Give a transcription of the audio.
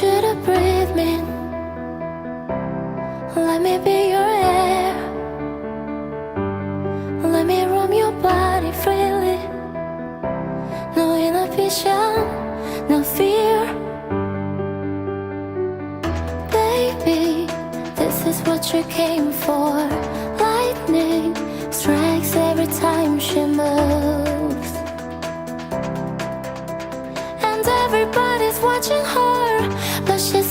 you to breathe me. Let me be your air. Let me roam your body freely. No inhibition, no fear. Baby, this is what you came for. Lightning strikes every time she moves, and everybody's watching her, but she's